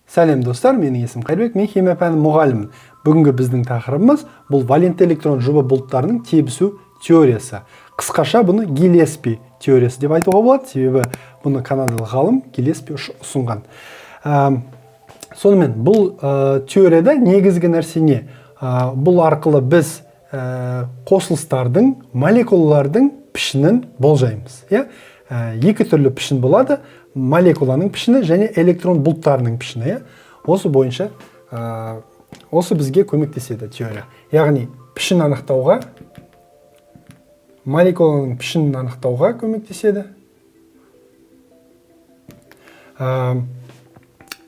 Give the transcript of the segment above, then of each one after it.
Сәлем достар, менің есім Қайырбек, мен химия пәні мұғалімін. Бүгінгі біздің тақырыбымыз бұл валентті электрон жұбы бұлттарының тебісу теориясы. Қысқаша бұны Гиллеспи теориясы деп айтуға болады, себебі бұны канадалық ғалым Гиллеспи ұсынған. Сонымен бұл теорияда негізгі нәрсе не? Бұл арқылы біз қосылыстардың, молекулалардың пішінін болжаймыз. Екі түрлі пішін болады, молекуланың пішіні және электрон бұлттарының пішіні. Осы бойынша осы бізге көмектеседі теория. Яғни пішін анықтауға, молекуланың пішінін анықтауға көмектеседі.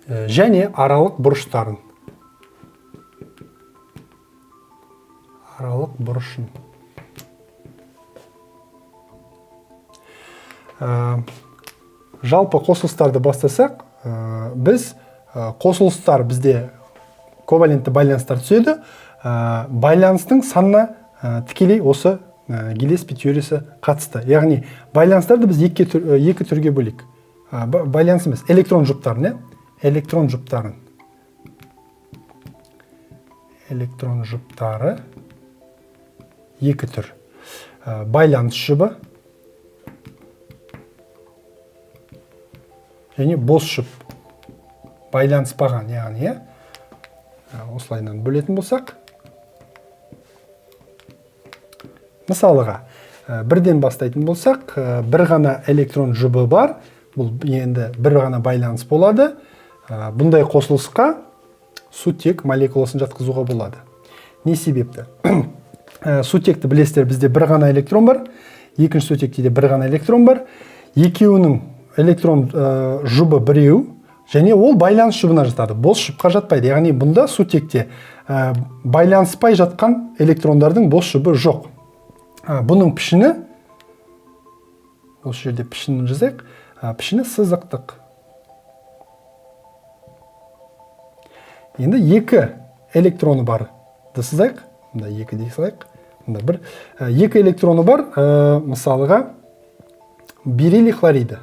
Және аралық бұрыштарын. Аралық бұрышын. Жалпы қосылыстарды бастасақ, біз қосылыстар бізде ковалентті байланыстар түседі. Байланыстың санына тікелей осы Гиллеспи теориясы қатысты. Яғни байланыстарды біз екі түрге бөлек. Байланыс емес, электрон жұптарын, электрон жұптарын. Электрон жұптары екі түр. Байланыс жұбы және бос жұп. Байланыспаған, яғни, осылайынан бөлетін болсақ. Мысалыға, бірден бастайтын болсақ, бір ғана электрон жұбы бар, бұл енді бір ғана байланыс болады. Бұндай қосылысқа сутек молекуласын жатқызуға болады. Не себепті? Сутекті білесіздер, бізде бір ғана электрон бар, екінші сутекте де бір ғана электрон бар. Екеуінің электрон жұбы біреу, және ол байланыс жұбына жатады, бос жұпқа жатпайды. Яғни бұнда сутекте байланыспай жатқан электрондардың бос жұбы жоқ. Бұның пішіні, осы жерде пішінін жазайық, пішіні сызықтық. Енді екі электроны бар сызайық, мұнда екі дей салайық. Екі электроны бар, мысалыға бериллий хлориді.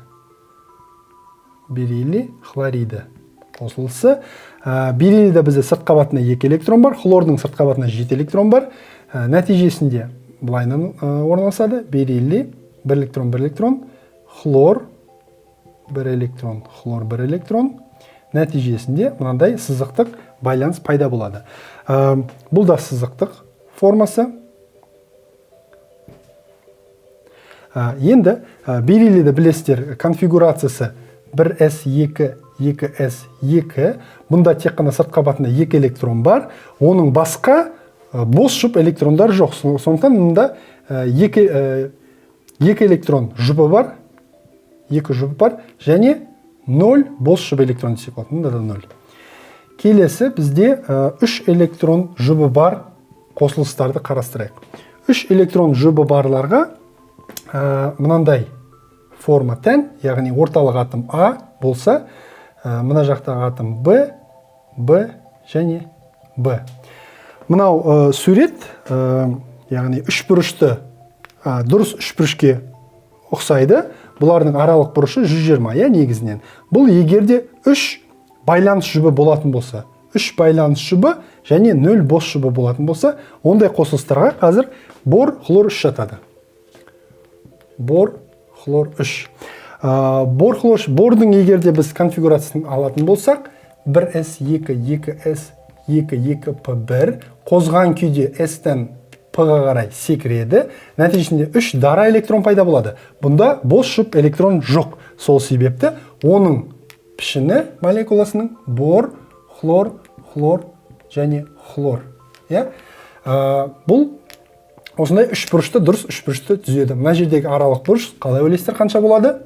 Бериллий хлориді қосылысы. Бериллийде бізде сырт қабатында 2 электрон бар, хлордың сырт қабатында 7 электрон бар. Нәтижесінде былайынан орналасады. Бериллий 1 электрон, 1 электрон, хлор 1 электрон, хлор 1 электрон. Нәтижесінде мынандай сызықтық байланыс пайда болады. Бұл да сызықтық формасы. Енді бериллийді білесіздер, конфигурациясы 1s2, 2s2. Бұнда тек қана сырт қабатында 2 электрон бар. Оның басқа бос жұп электрондар жоқ. Сондықтан мұнда 2 электрон жұбы бар, 2 жұбы бар, және 0 бос жұп электрон десек болады. Мұнда да 0. Келесі бізде 3 электрон жұбы бар қосылыстарды қарастырайық. 3 электрон жұбы барларға мынандай форма тән, яғни орталық атом А болса, мына жақтағы атом Б, Б және Б. Мынау сурет, яғни үшбұрышты, дұрыс үшбұрышке ұқсайды. Бұлардың аралық бұрышы 120, негізінен. Бұл егерде 3 байланыс жұбы болатын болса, 3 байланыс жұбы және 0 бос жұбы болатын болса, ондай қосылыстарға қазір бор, хлор 3 жатады. Бор, хлор 3. Бор, хлор 3. Бордың егерде біз конфигурациясын алатын болсақ, 1s2, 2s2, 2p1 қозған күйде s-тен p-ға қарай секіреді. Нәтижесінде 3 дара электрон пайда болады. Бұнда бос жұп электрон жоқ. Сол себепті оның пішіні молекуласының бор, хлор, хлор және хлор. Бұл осындай үшбұрышты, дұрыс үшбұрышты түзеді. Мына жердегі аралық бұрыш қалай ойлайсыздар қанша болады?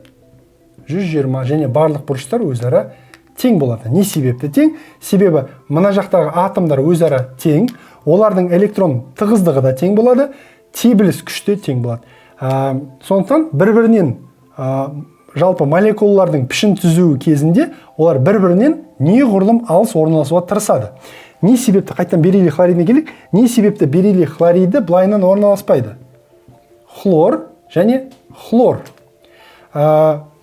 120, және барлық бұрыштар өзара тең болады. Не себепті тең? Себебі мына жақтағы атомдар өзара тең, олардың электрон тығыздығы да тең болады, тебіліс күште тең болады. Сондықтан бір-бірінен жалпы молекулалардың пішін түзуі кезінде олар бір-бірінен неғұрлым алыс орналасуға тырысады. Не себепті, қайтадан бериллий хлоридіне келік, не себепті бериллий хлориді былайынан орналаспайды? Хлор және хлор.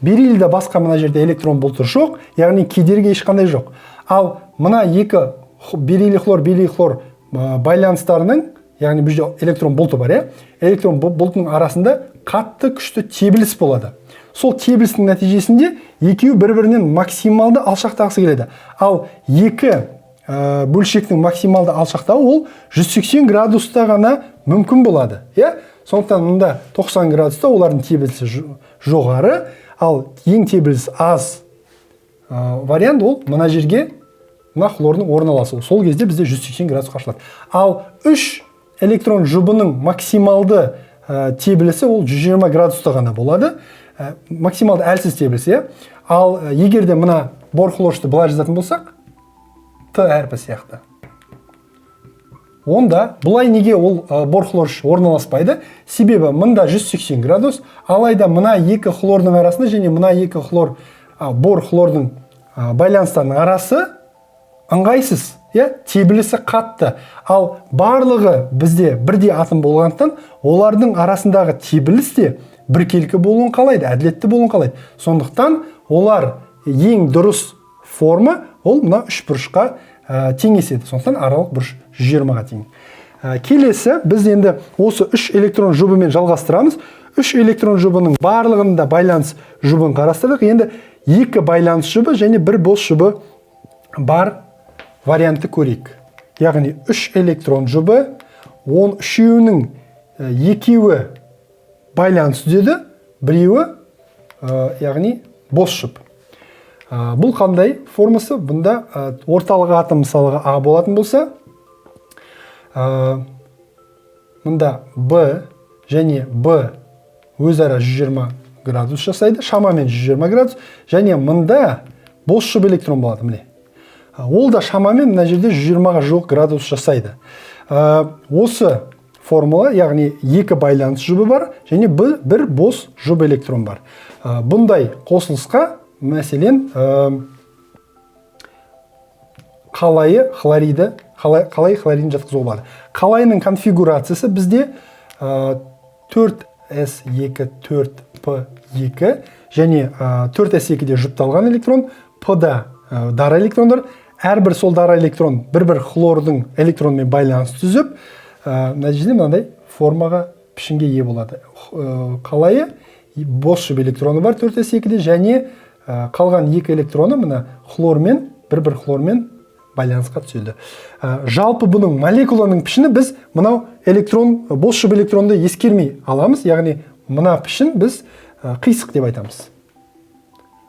берилльде басқа мына жерде электрон болтыр жоқ, яғни кедергі ешқандай жоқ. Ал мына екі бериллий хлор байланыстарының, яғни бұл жерде электрон болты бар, электрон болтының арасында қатты күшті тебіліс болады. Сол тебілістің нәтижесінде екеуі бір-бірінен максималды алшақтағысы келеді. Ал екі бөлшектің максималды алшақтауы ол 180 градуста ғана мүмкін болады. Сондықтан мұнда 90 градуста олардың тебілісі жоғары, ал ең тебіліс аз вариант ол мына жерге мына хлордың орналасуы. Сол кезде бізде 180 градусқа ашылады. Ал 3 электрон жұбының максималды тебілісі ол 120 градуста ғана болады. Максималды әлсіз тебілісі. Ал егер де мына бор хлоршты былай жазатын болсақ, Т әрпі сияқты. Онда бұлай неге ол бор хлорш орналаспайды? Себебі мында 180 градус, алайда мына екі хлордың арасында және мына екі бор хлордың байланыстарының арасы ыңғайсыз, тебілісі қатты. Ал барлығы бізде бірдей атом болғандықтан, олардың арасындағы тебіліс те біркелкі болуын қалайды, әділетті болуын қалайды. Сондықтан олар ең дұрыс форма ол мына үш бұрышқа теңеседі. Сондықтан аралық бұрыш 120-ға тең. Келесі біз енді осы 3 электрон жұбымен жалғастырамыз. 3 электрон жұбының барлығында байланыс жұбын қарастырдық. Енді екі байланыс жұбы және бір бос жұбы бар вариантты көрейік. Яғни 3 электрон жұбы, он үшеуінің екеуі байланыс түзеді, біреуі яғни бос жұп. Бұл қандай формасы? Бұнда орталық атом мысалыға А болатын болса, мұнда Б және Б өзара 120 градус жасайды, шамамен 120 градус, және мұнда бос жұп электрон болады, міне. Ол да шамамен мына жерде 120-ға жоқ градус жасайды. Осы формула, яғни екі байланыс жұбы бар, және бір бос жұп электрон бар. Бұндай қосылысқа, мәселен, қалайы хлоридін жатқызуға болады. Қалайының конфигурациясы бізде 4s2 4p2 және 4s2-де жұпталған электрон, P-да дара электрондар. Әрбір сол дара электрон бір-бір хлордың электронмен байланыс түзіп, нәтижесінде мынандай формаға пішінге ие болады. Қалайы бос жұп электроны бар 4s2-де және қалған екі электроны мына хлормен, бір-бір хлормен байланысқа түседі. Жалпы бұның молекуланың пішіні біз мынау бос жұп электронды ескермей аламыз, яғни мына пішін біз қисық деп айтамыз.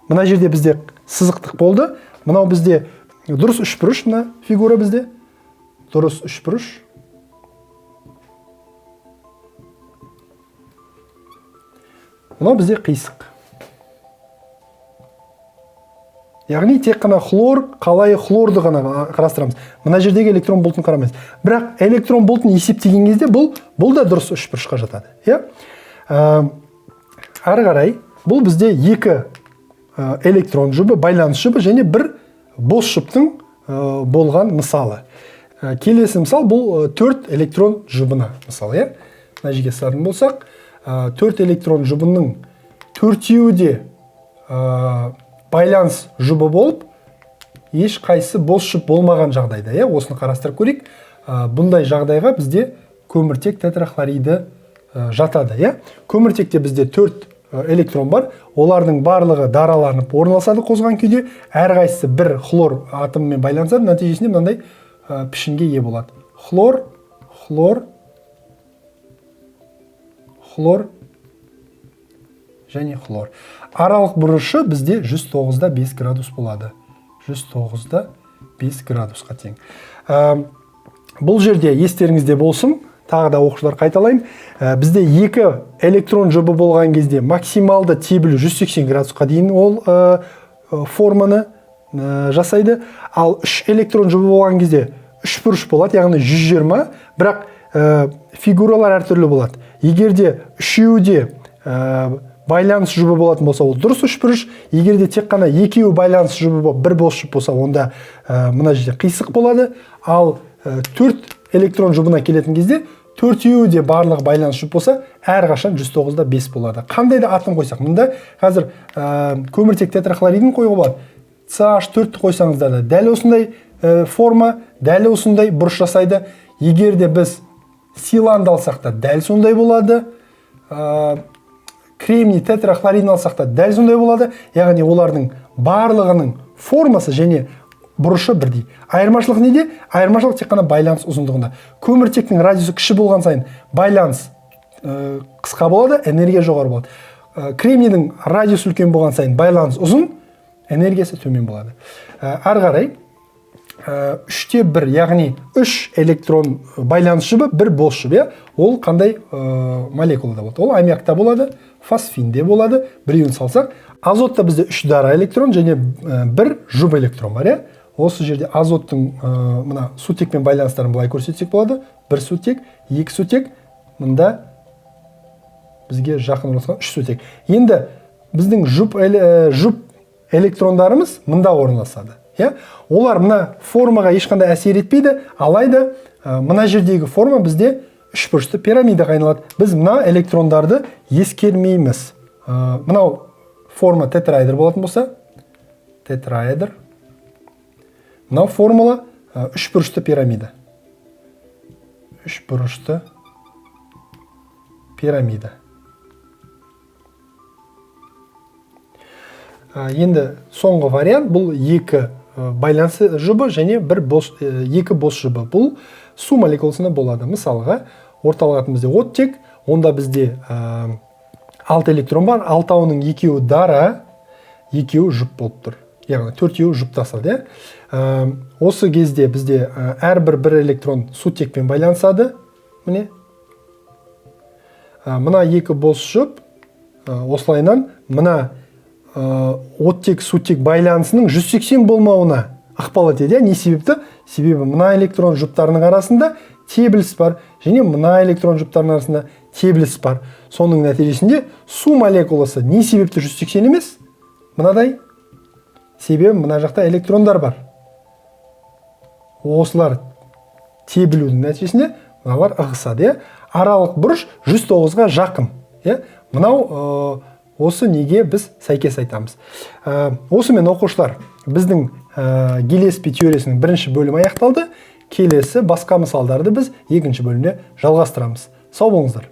Мына жерде бізде сызықтық болды, мынау бізде дұрыс үшбұрыш, мына фигура бізде дұрыс үшбұрыш. Мынау бізде қисық. Яғни тек қана хлор, қалайы хлорды ғана қарастырамыз. Мына жердегі электрон болтын қарамайыз. Бірақ электрон болтын есептеген кезде бұл да дұрыс үшбұрышқа жатады. Ары қарай, бұл бізде екі электрон жұбы, байланыс жұбы және бір бос жұптың болған мысалы. Келесі мысал бұл 4 электрон жұбына мысалы. Мына жерге сарын болсақ, 4 электрон жұбының төртеуі де байланыс жұбы болып, еш қайсы бос жұп болмаған жағдайда, осыны қарастырып көрейік. Бұндай жағдайға бізде көміртек тетрахлориді жатады. Көміртекте бізде 4 электрон бар, олардың барлығы дараланып орналасады қозған күйде, әрқайсысы бір хлор атомымен байланысады, нәтижесінде мынандай пішінге ие болады. Хлор, хлор, хлор және хлор. Аралық бұрышы бізде 109-да 5 градус болады. 109-да 5 градусқа тең. Бұл жерде естеріңізде болсын, тағы да оқушылар қайталайым. Бізде екі электрон жұбы болған кезде максималды тебілу 180 градусқа дейін ол форманы жасайды. Ал 3 электрон жұбы болған кезде 3 бұрыш болады, яғни 120, бірақ фигуралар әртүрлі болады. Егерде үшеуде байланыс жұбы болатын болса, ол дұрыс үшбұрыш. Егерде тек қана екеуі байланыс жұбы бір бос жұп болса, онда мына жерде қисық болады. Ал 4 электрон жұбына келетін кезде төртеуі де барлығы байланыс жұп болса, әрқашан 109-да 5 болады. Қандай да атом қойсақ, мұнда қазір көміртек тетрахлоридін қойуға болады. CH4-ті қойсаңыздар да дәл осындай форма, дәл осындай бұрыш жасайды. Егер де біз силанды алсақ та дәл сондай болады. Кремний тетрахлоридін алсақ та дәл сондай болады. Яғни олардың барлығының формасы және бұрышы бірдей. Айырмашылық неде? Айырмашылық тек қана байланыс ұзындығында. Көміртектің радиусы кіші болған сайын байланыс қысқа болады, энергия жоғары болады. Кремнийдің радиусы үлкен болған сайын байланыс ұзын, энергиясы төмен болады. Ары қарай 3/1, яғни 3 электрон байланыс жұбы, 1 бос жұп. Ол қандай молекулада болады? Ол аммиакта болады, фосфинде болады. Біреуін салсақ, азотта бізде 3 дара электрон және 1 жұп электрон бар. Осы жерде азоттың мына сутекпен байланыстарын былай көрсетсек болады. 1 сутек, 2 сутек, мында бізге жақын орналасқан 3 сутек. Енді біздің жұп электрондарымыз мында орналасады. Олар мына формаға ешқандай әсер етпейді, алайда мына жердегі форма бізде 3 бұрышты пирамидаға айналады. Біз мына электрондарды ескермейміз. Мынау форма тетраэдр болатын болса, тетраэдр. Мынау формула 3 бұрышты пирамида. 3 бұрышты пирамида. Енді соңғы вариант бұл 2 байланысы жұбы және 2 бос жұбы. Бұл су молекуласында болады. Мысалға, орталық атом бізде оттек, онда бізде 6 электрон бар, 6-ауының 2-еуі дара, 2-еуі жұп болып тұр. Яғни 4-еуі жұптасады. Осы кезде бізде әрбір 1 электрон сутекпен байланысады. Міне. Мына 2 бос жұп, осылайынан мына оттек сутек байланысының 180 болмауына ықпал етеді. Не себепті? Себебі мына электрон жұптарының арасында тебіліс бар, және мына электрон жұптарының арасында тебіліс бар. Соның нәтижесінде су молекуласы не себепті 180 емес? Мынадай. Себебі мына жақта электрондар бар. Осылар тебілудің нәтижесінде мыналар ығысады. Аралық бұрыш 109-ға жақын. Мынау осы неге біз сәйкес айтамыз. Осымен оқушылар, біздің Гиллеспи теориясының бірінші бөлімі аяқталды. Келесі басқа мысалдарды біз екінші бөлімде жалғастырамыз. Сау болыңыздар.